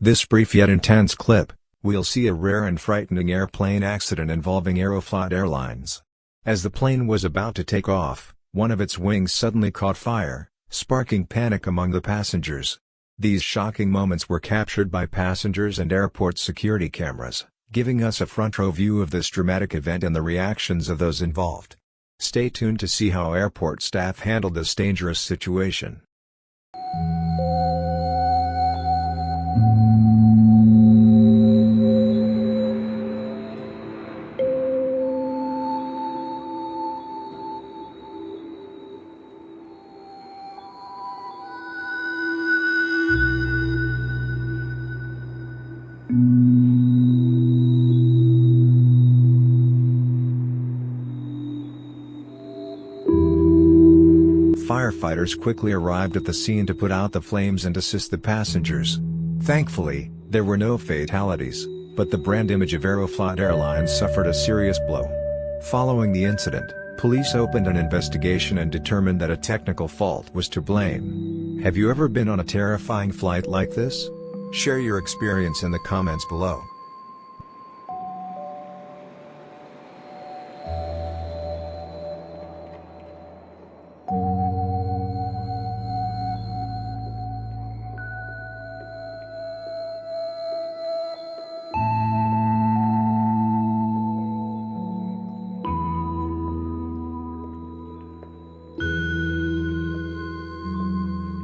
This brief yet intense clip, we'll see a rare and frightening airplane accident involving Aeroflot Airlines. As the plane was about to take off, one of its wings suddenly caught fire, sparking panic among the passengers. These shocking moments were captured by passengers and airport security cameras, giving us a front-row view of this dramatic event and the reactions of those involved. Stay tuned to see how airport staff handled this dangerous situation. Firefighters quickly arrived at the scene to put out the flames and assist the passengers. Thankfully, there were no fatalities, but the brand image of Aeroflot Airlines suffered a serious blow. Following the incident, police opened an investigation and determined that a technical fault was to blame. Have you ever been on a terrifying flight like this? Share your experience in the comments below.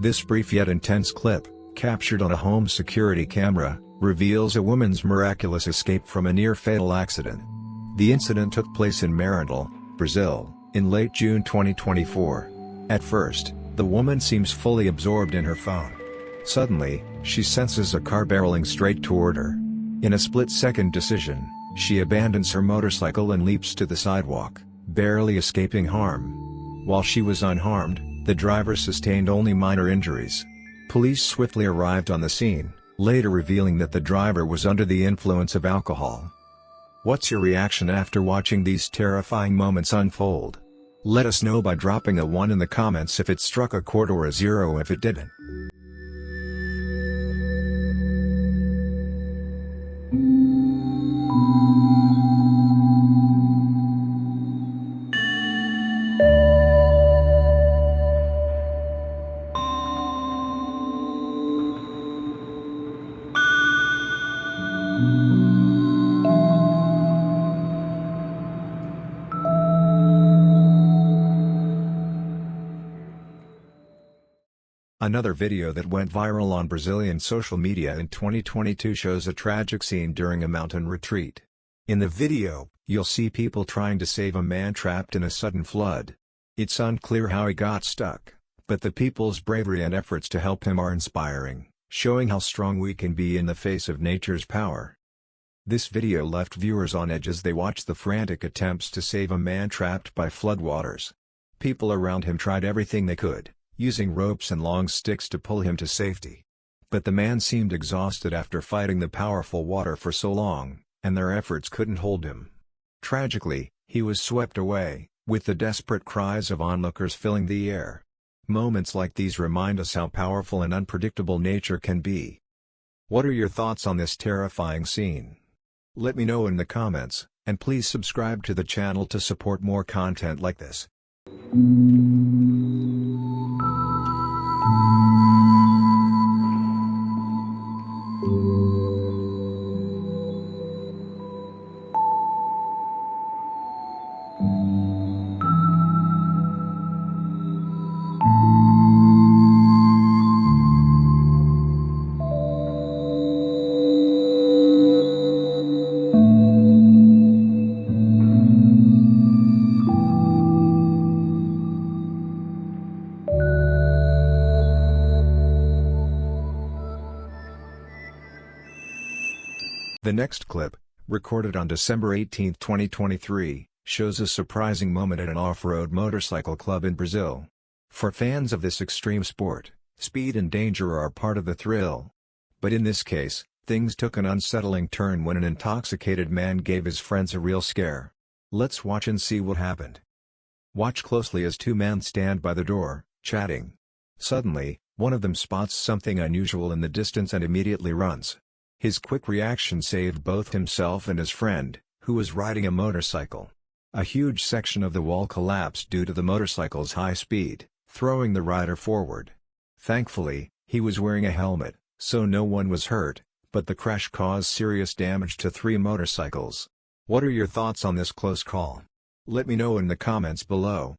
This brief yet intense clip, captured on a home security camera, reveals a woman's miraculous escape from a near-fatal accident. The incident took place in Marandal, Brazil, in late June 2024. At first, the woman seems fully absorbed in her phone. Suddenly, she senses a car barreling straight toward her. In a split-second decision, she abandons her motorcycle and leaps to the sidewalk, barely escaping harm. While she was unharmed, the driver sustained only minor injuries. Police swiftly arrived on the scene, later revealing that the driver was under the influence of alcohol. What's your reaction after watching these terrifying moments unfold? Let us know by dropping a 1 in the comments if it struck a chord or a 0 if it didn't. Another video that went viral on Brazilian social media in 2022 shows a tragic scene during a mountain retreat. In the video, you'll see people trying to save a man trapped in a sudden flood. It's unclear how he got stuck, but the people's bravery and efforts to help him are inspiring, showing how strong we can be in the face of nature's power. This video left viewers on edge as they watched the frantic attempts to save a man trapped by floodwaters. People around him tried everything they could, using ropes and long sticks to pull him to safety. But the man seemed exhausted after fighting the powerful water for so long, and their efforts couldn't hold him. Tragically, he was swept away, with the desperate cries of onlookers filling the air. Moments like these remind us how powerful and unpredictable nature can be. What are your thoughts on this terrifying scene? Let me know in the comments, and please subscribe to the channel to support more content like this. The next clip, recorded on December 18, 2023, shows a surprising moment at an off-road motorcycle club in Brazil. For fans of this extreme sport, speed and danger are part of the thrill. But in this case, things took an unsettling turn when an intoxicated man gave his friends a real scare. Let's watch and see what happened. Watch closely as two men stand by the door, chatting. Suddenly, One of them spots something unusual in the distance and immediately runs. His quick reaction saved both himself and his friend, who was riding a motorcycle. A huge section of the wall collapsed due to the motorcycle's high speed, throwing the rider forward. Thankfully, he was wearing a helmet, so no one was hurt, but the crash caused serious damage to 3 motorcycles. What are your thoughts on this close call? Let me know in the comments below.